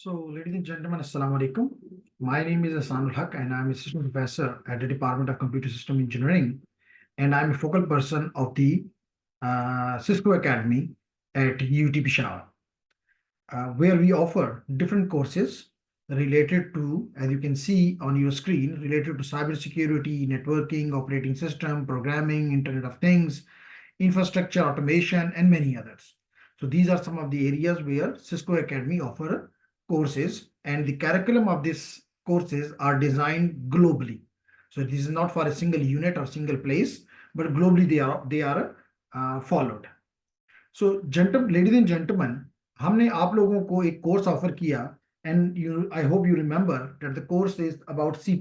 Ladies and gentlemen, Assalamu alaikum. My name is Asanul Haq, and I'm assistant professor at the Department of Computer System Engineering, and I'm a focal person of the Cisco Academy at UT Peshawar, where we offer different courses related to, as you can see on your screen, related to cybersecurity, networking, operating system, programming, Internet of Things, infrastructure, automation, and many others. So these are some of the areas where Cisco Academy offer courses, and the curriculum of these courses are designed globally. So this is not for a single unit or single place, but globally they are followed. So ladies and gentlemen, हमने आप लोगों को एक course offer किया, and I hope you remember that the course is about C++.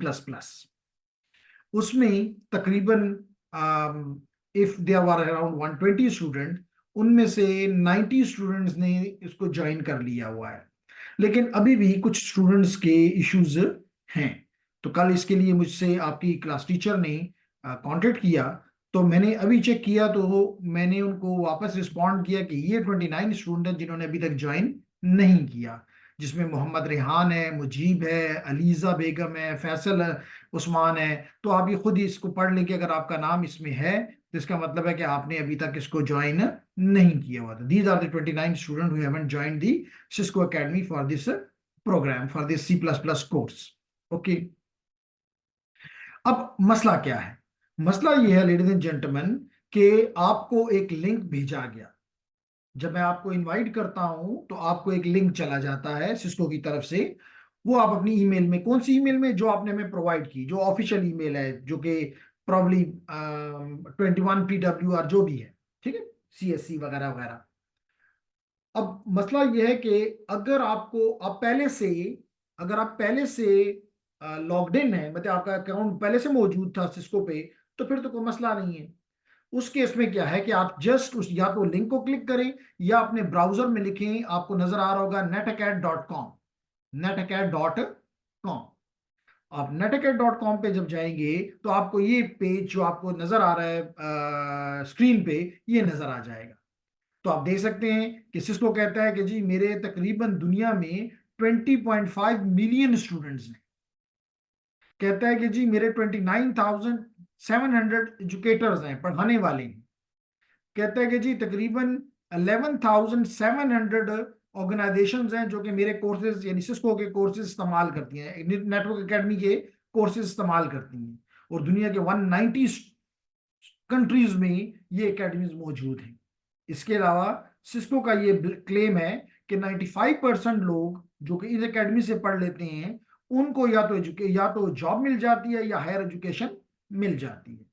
उसमें तकरीबन if there were around 120 students, उनमें से 90 स्टूडेंट्स ने इसको ज्वाइन कर लिया हुआ है, लेकिन अभी भी कुछ स्टूडेंट्स के इश्यूज हैं। तो कल इसके लिए मुझसे आपकी क्लास टीचर ने कांटेक्ट किया, तो मैंने अभी चेक किया तो मैंने उनको वापस रिस्पॉन्ड किया कि ये 29 स्टूडेंट हैं जिन्होंने अभी तक ज्वाइन नहीं किया, जिसमें मोहम्मद रेहान है, मुजीब है, अलीजा बेगम है, फैसल उस्मान है। तो आप ये खुद ही इसको पढ़ लें कि अगर आपका नाम इसमें है तो इसका मतलब है कि आपने अभी तक इसको ज्वाइन नहीं किया हुआ था। These are the 29 student who haven't joined the Cisco academy for this program, for this C++ course. Okay, अब मसला क्या है? मसला ये है लेडीज एंड जेंटलमैन कि आपको एक लिंक भेजा गया। जब मैं आपको इनवाइट करता हूं तो आपको एक लिंक चला जाता है सिस्को की तरफ से। वो आप अपनी ईमेल में, कौन सी ईमेल में? जो आपने हमें प्रोवाइड की, जो ऑफिशियल ईमेल है, जो कि प्रॉब्ली 21 PWR जो भी है, ठीक है, CSC वगैरह वगैरह। अब मसला यह है कि अगर आप पहले से लॉग्ड इन है, मतलब आपका अकाउंट पहले से मौजूद था सिस्को पे, तो फिर तो कोई मसला नहीं है। उस केस में क्या है कि आप जस्ट उस या तो लिंक को क्लिक करें या अपने ब्राउजर में लिखें, आपको नजर आ रहा होगा netacad.com, netacad.com। आप netacad.com पे जब जाएंगे तो आपको ये पेज जो आपको नजर आ रहा है स्क्रीन पे, ये नजर आ जाएगा। तो आप देख सकते हैं कि सिस्को कहता है कि जी मेरे तकरीबन दुनिया में 20.5 मिलियन स्टूडेंट्स हैं। कहता है कि जी मेरे 29,700 एजुकेटर्स हैं, पढ़ाने वाले हैं। कहता है कि जी तकरीबन 11,700 ऑर्गेनाइजेशंस हैं जो कि मेरे कोर्सेज यानी सिस्को के कोर्सेज इस्तेमाल करती हैं, नेटवर्क एकेडमी के कोर्सेज इस्तेमाल करती हैं। और दुनिया के 190 कंट्रीज में ये एकेडमीज मौजूद हैं। इसके अलावा सिस्को का ये क्लेम है कि 95% लोग जो कि इस एकेडमी से पढ़ लेते हैं उनको या तो जॉब मिल जाती है या हायर एजुकेशन मिल जाती है।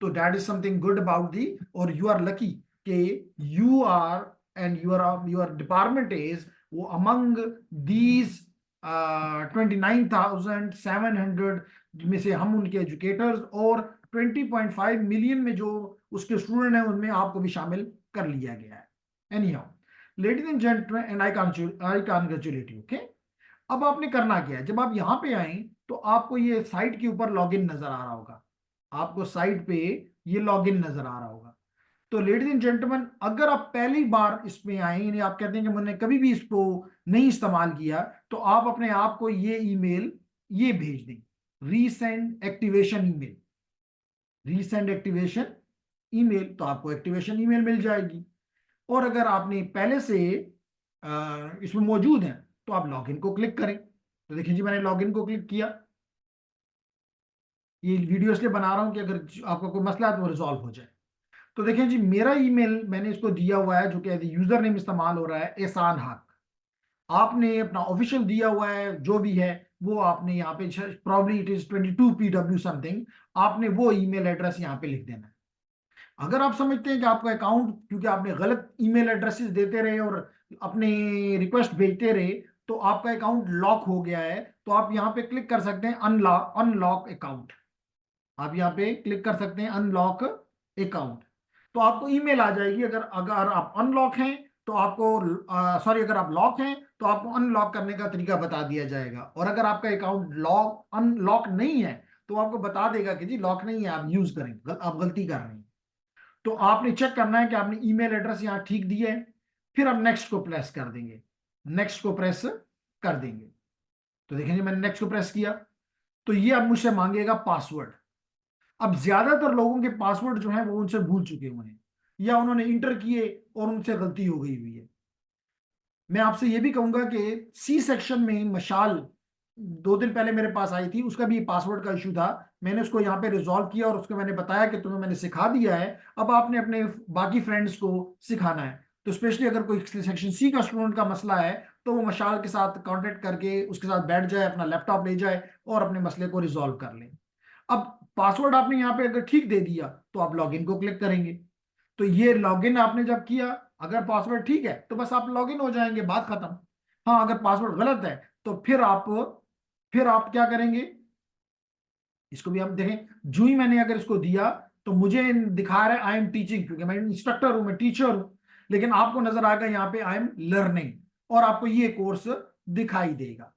तो that is something good about the, और यू आर लकी कि you are and your department is वो अमंग दीज 29,700 में से हम उनके एजुकेटर्स, और 20.5 मिलियन में जो उसके स्टूडेंट हैं उनमें आपको भी शामिल कर लिया गया है। Any how, ladies and gentleman, and I congratulate you. Okay, अब आपने करना क्या है? जब आप यहाँ पे आए तो आपको ये साइट के ऊपर लॉगिन नजर आ रहा होगा, आपको साइट पे ये लॉगिन नजर आ रहा होगा। तो लेडीज एंड जेंटलमैन, अगर आप पहली बार इसमें आए, यानी आप कहते हैं कि मैंने कभी भी इसको नहीं इस्तेमाल किया, तो आप अपने आप को ये ईमेल ये भेज दें, resend activation email, resend activation email. तो आपको एक्टिवेशन ईमेल मिल जाएगी। और अगर आपने पहले से इसमें मौजूद है तो आप लॉगिन को क्लिक करें। तो देखिए जी, मैंने लॉगिन को क्लिक किया। ये वीडियो इसलिए बना रहा हूं कि अगर आपका कोई मसला है तो वो रिजॉल्व हो जाए। तो देखें जी, मेरा ईमेल मैंने इसको दिया हुआ है जो कि एज यूजर नेम इस्तेमाल हो रहा है, एहसान हक। आपने अपना ऑफिशियल दिया हुआ है जो भी है वो आपने यहाँ पे, probably it is 22 PW something, आपने वो ईमेल एड्रेस यहाँ पे लिख देना है। अगर आप समझते हैं कि आपका अकाउंट, क्योंकि आपने गलत ईमेल एड्रेसेस देते रहे और अपने रिक्वेस्ट भेजते रहे, तो आपका अकाउंट लॉक हो गया है, तो आप यहाँ पे क्लिक कर सकते हैं अनलॉक अकाउंट। आप यहाँ पे क्लिक कर सकते हैं अनलॉक अकाउंट। तो आपको ईमेल आ जाएगी। अगर अगर आप अनलॉक हैं तो आपको सॉरी, अगर आप लॉक हैं तो आपको अनलॉक करने का तरीका बता दिया जाएगा। और अगर आपका अकाउंट अनलॉक नहीं है तो आपको बता देगा कि जी लॉक नहीं है, आप यूज करें, आप गलती कर रहे हैं। तो आपने चेक करना है कि आपने ईमेल एड्रेस यहाँ ठीक दिया है, फिर आप नेक्स्ट को प्रेस कर देंगे। नेक्स्ट को प्रेस कर देंगे। तो देखेंगे मैंने नेक्स्ट को प्रेस किया तो ये अब मुझसे मांगेगा पासवर्ड। अब ज्यादातर लोगों के पासवर्ड जो है वो उनसे भूल चुके हुए हैं या उन्होंने इंटर किए और उनसे गलती हो गई हुई है। मैं आपसे ये भी कहूंगा कि सी सेक्शन में मशाल 2 दिन पहले मेरे पास आई थी, उसका भी पासवर्ड का इशू था। मैंने उसको यहाँ पे रिजॉल्व किया और उसको मैंने बताया कि तुम्हें मैंने सिखा दिया है, अब आपने अपने बाकी फ्रेंड्स को सिखाना है। तो स्पेशली अगर कोई सेक्शन सी का स्टूडेंट का मसला है तो वो मशाल के साथ कांटेक्ट करके उसके साथ बैठ जाए, अपना लैपटॉप ले जाए और अपने मसले को रिजॉल्व कर ले। अब पासवर्ड आपने यहाँ पे अगर ठीक दे दिया तो आप लॉगिन को क्लिक करेंगे। तो ये लॉगिन आपने जब किया, अगर पासवर्ड ठीक है तो बस आप लॉगिन हो जाएंगे, बात खत्म। हाँ, अगर पासवर्ड गलत है तो फिर आप क्या करेंगे, इसको भी हम देखें। जो ही मैंने अगर इसको दिया तो मुझे दिखा रहा है आई एम टीचिंग, क्योंकि मैं इंस्ट्रक्टर हूं, मैं टीचर हूं। लेकिन आपको नजर आएगा यहाँ पे आई एम लर्निंग और आपको ये कोर्स दिखाई देगा,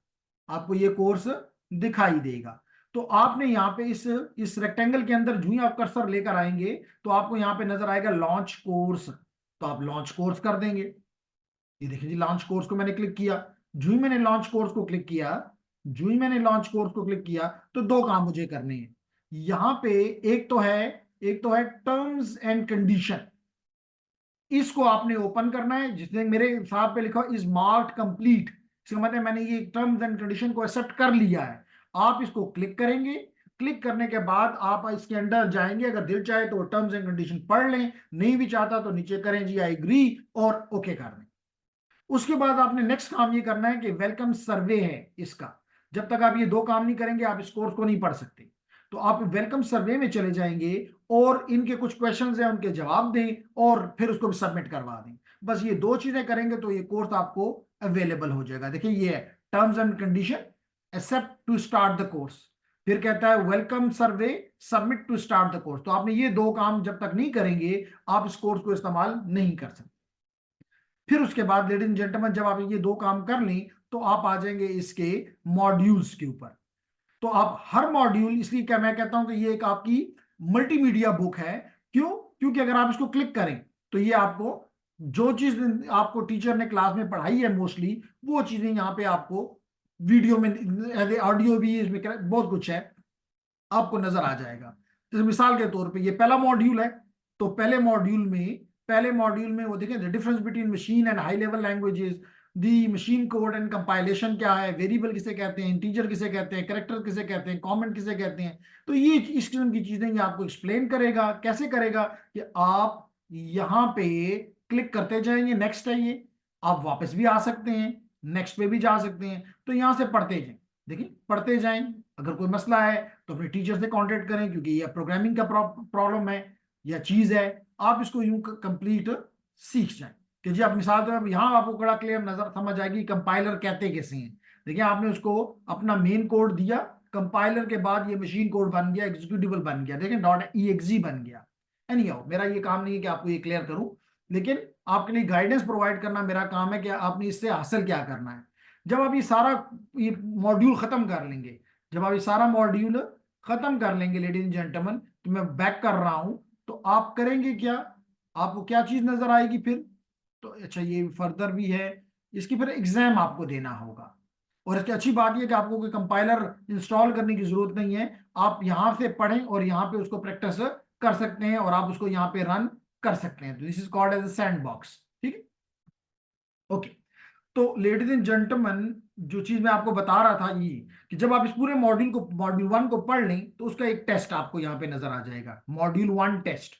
आपको ये कोर्स दिखाई देगा। तो आपने यहाँ पे इस रेक्टेंगल के अंदर जो ही आप कर्सर लेकर आएंगे तो आपको यहाँ पे नजर आएगा लॉन्च कोर्स, तो आप लॉन्च कोर्स कर देंगे। ये देखिए जी, लॉन्च कोर्स को मैंने क्लिक किया। जो ही मैंने लॉन्च कोर्स को क्लिक किया, जो ही मैंने लॉन्च कोर्स को क्लिक किया तो दो काम मुझे करने हैं यहाँ पे। एक तो है टर्म्स एंड कंडीशन, इसको आपने ओपन करना है, जिसने मेरे साथ पे लिखा इज मार्क्ड कंप्लीट। इसका मतलब मैंने ये टर्म्स एंड कंडीशन को एक्सेप्ट कर लिया है। आप इसको क्लिक करेंगे, क्लिक करने के बाद आप इसके अंदर जाएंगे, अगर दिल चाहे तो टर्म्स एंड कंडीशन पढ़ लें, नहीं भी चाहता तो नीचे करें जी आई एग्री और ओके कर दें। उसके बाद आपने नेक्स्ट काम ये करना है कि वेलकम सर्वे है इसका। जब तक आप ये दो काम नहीं करेंगे आप इस कोर्स को नहीं पढ़ सकते। तो आप वेलकम सर्वे में चले जाएंगे और इनके कुछ क्वेश्चंस हैं उनके जवाब दें और फिर उसको भी सबमिट करवा दें। बस ये दो चीजें करेंगे तो ये कोर्स आपको अवेलेबल हो जाएगा। देखिए ये है terms and condition, accept to start the course, फिर कहता है welcome survey, submit to start the course. तो आपने ये दो काम जब तक नहीं करेंगे आप इस कोर्स को इस्तेमाल नहीं कर सकते। फिर उसके बाद लेडीज एंड जेंटलमैन जब आप ये दो काम कर लें तो आप आ जाएंगे इसके मॉड्यूल्स के ऊपर। तो आप हर मॉड्यूल, इसलिए क्या मैं कहता हूं कि ये एक आपकी मल्टीमीडिया बुक है। क्यों? क्योंकि अगर आप इसको क्लिक करें तो ये आपको जो चीज आपको टीचर ने क्लास में पढ़ाई है मोस्टली वो चीजें यहाँ पे आपको वीडियो में, ऑडियो भी इसमें बहुत कुछ है, आपको नजर आ जाएगा। जैसे मिसाल के तौर पे ये पहला मॉड्यूल है, तो पहले मॉड्यूल में वो देखें the difference between machine and high level languages, the machine code and compilation क्या है, वेरिएबल किसे कहते हैं, इंटीजर किसे कहते हैं, कैरेक्टर किसे कहते हैं, कमेंट किसे कहते हैं। तो ये इस किस्म की चीजें ये आपको एक्सप्लेन करेगा। कैसे करेगा कि आप यहाँ पे क्लिक करते जाएंगे, नेक्स्ट है ये, आप वापस भी आ सकते हैं, नेक्स्ट पे भी जा सकते हैं। तो यहां से पढ़ते जाएं, देखिए पढ़ते जाएं। अगर कोई मसला है तो अपने टीचर से कांटेक्ट करें, क्योंकि ये प्रोग्रामिंग का प्रॉब्लम है या चीज है, आप इसको यूं कंप्लीट सीख जाएं। कि जी आप मिसाल तो यहाँ आपको बड़ा क्लियर नजर समझ आएगी कंपाइलर कहते कैसे हैं। देखिए आपने उसको अपना मेन कोड दिया, कंपाइलर के बाद ये मशीन कोड बन गया, एग्जीक्यूटिबल बन गया, देखिए .exe बन गया। एनी हाउ मेरा ये काम नहीं है कि आपको ये क्लियर करूं, लेकिन आपके लिए गाइडेंस प्रोवाइड करना मेरा काम है कि आपने इससे हासिल क्या करना है। जब आप ये मॉड्यूल खत्म कर लेंगे, जब आप ये सारा मॉड्यूल खत्म कर लेंगे लेडीज एंड जेंटलमैन, तो मैं बैक कर रहा हूं, तो आप करेंगे क्या, आपको क्या चीज नजर आएगी फिर। तो अच्छा ये फर्दर भी है, इसकी फिर एग्जाम आपको देना होगा। और इसकी अच्छी बात यह कि आपको कोई कंपाइलर इंस्टॉल करने की जरूरत नहीं है, आप यहां से पढ़ें और यहां पे उसको प्रैक्टिस कर सकते हैं और आप उसको यहां पे रन कर सकते हैं। तो this is called as a sandbox. ठीक है, ओके। तो लेडीज एंड जेंटलमैन जो चीज मैं आपको बता रहा था ये, कि जब आप इस पूरे मॉड्यूल 1 को पढ़ लें तो उसका एक टेस्ट आपको यहाँ पे नजर आ जाएगा, मॉड्यूल 1 टेस्ट।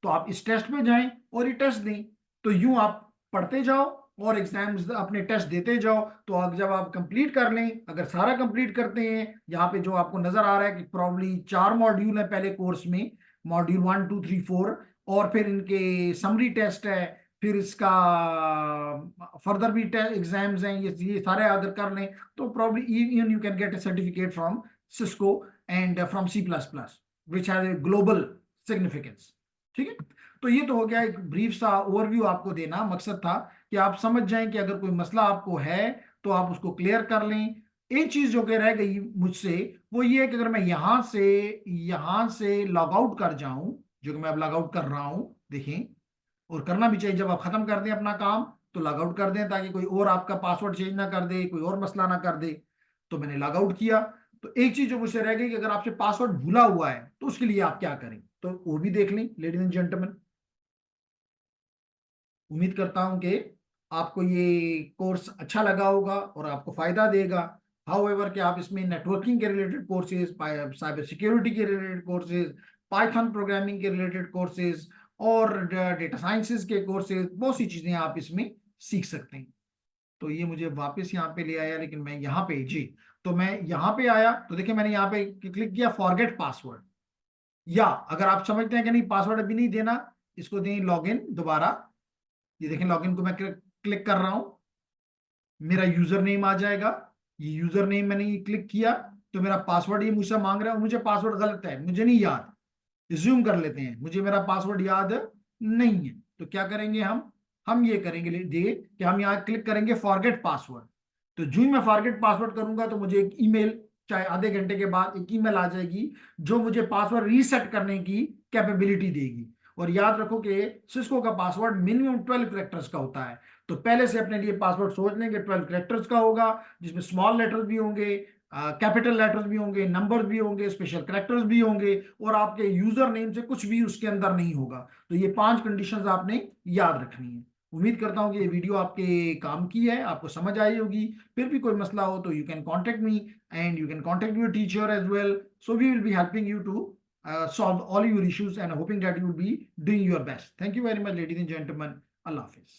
तो आप इस टेस्ट में जाएं और ये टेस्ट दें। तो यूं आप पढ़ते जाओ और एग्जाम्स अपने टेस्ट देते जाओ। तो जब आप कंप्लीट कर लें, अगर सारा कंप्लीट करते हैं, यहाँ पे जो आपको नजर आ रहा है कि प्रॉब्ली 4 मॉड्यूल है पहले कोर्स में, मॉड्यूल 1 2 3 4, और फिर इनके समरी टेस्ट है, फिर इसका फर्दर भी एग्जाम्स हैं, ये सारे अगर कर लें तो probably even you can get a certificate from Cisco and from C++ which has a global significance. ठीक है, तो ये तो हो गया एक ब्रीफ सा ओवरव्यू आपको देना। मकसद था कि आप समझ जाएं कि अगर कोई मसला आपको है तो आप उसको क्लियर कर लें। एक चीज जो कि रह गई मुझसे वो ये है कि अगर मैं यहां से लॉग आउट कर जाऊं, जो कि मैं अब लॉग आउट कर रहा हूं, देखें, और करना भी चाहिए जब आप खत्म कर दें अपना काम, तो लॉग आउट कर दें ताकि कोई और आपका पासवर्ड चेंज ना कर दे, कोई और मसला ना कर दे। तो मैंने लॉग आउट किया। तो एक चीज जो मुझसे रह गई कि अगर आपसे पासवर्ड भूला हुआ है तो उसके लिए आप क्या करें, तो वो भी देख लें लेडीज एंड जेंटलमैन। उम्मीद करता हूं कि आपको ये कोर्स अच्छा लगा होगा और आपको फायदा देगा। हाउएवर कि आप इसमें नेटवर्किंग के रिलेटेड कोर्सेज, साइबर सिक्योरिटी के रिलेटेड कोर्सेज, पाइथन प्रोग्रामिंग के रिलेटेड कोर्सेज और डेटा साइंसेज के कोर्सेज, बहुत सी चीजें आप इसमें सीख सकते हैं। तो ये मुझे वापस यहाँ पे ले आया, लेकिन मैं यहाँ पे जी, तो मैं यहाँ पे आया तो देखिए मैंने यहाँ पे क्लिक किया फॉरगेट पासवर्ड। या अगर आप समझते हैं कि नहीं पासवर्ड अभी नहीं देना, इसको दें लॉगिन दोबारा। ये देखें लॉगिन को मैं क्लिक कर रहा हूं, मेरा यूजर नेम आ जाएगा। ये यूजर नेम मैंने ये क्लिक किया तो मेरा पासवर्ड ये मुझसे मांग रहा है और मुझे पासवर्ड गलत है, मुझे नहीं याद। रिज्यूम कर लेते हैं, मुझे मेरा पासवर्ड याद नहीं है। तो क्या करेंगे हम ये करेंगे दे कि हम यहाँ क्लिक करेंगे फॉरगेट पासवर्ड। तो जो ही मैं फॉरगेट पासवर्ड करूंगा तो मुझे एक ईमेल, चाहे आधे घंटे के बाद एक ईमेल आ जाएगी जो मुझे पासवर्ड रीसेट करने की कैपेबिलिटी देगी। और याद रखो कि सिस्को का पासवर्ड मिनिमम 12 कैरेक्टर्स का होता है। तो पहले से अपने लिए पासवर्ड सोच लेंगे 12 कैरेक्टर्स का होगा, जिसमें स्मॉल लेटर्स भी होंगे, कैपिटल लेटर्स भी होंगे, नंबर्स भी होंगे, स्पेशल कैरेक्टर्स भी होंगे, और आपके यूजर नेम से कुछ भी उसके अंदर नहीं होगा। तो ये 5 कंडीशंस आपने याद रखनी है। उम्मीद करता हूं कि ये वीडियो आपके काम की है, आपको समझ आई होगी। फिर भी कोई मसला हो तो you can contact me and you can contact your teacher as well. So we will be helping you to solve all your issues and hoping that you will be doing your best. Thank you very much, ladies and gentlemen. Allah Hafiz.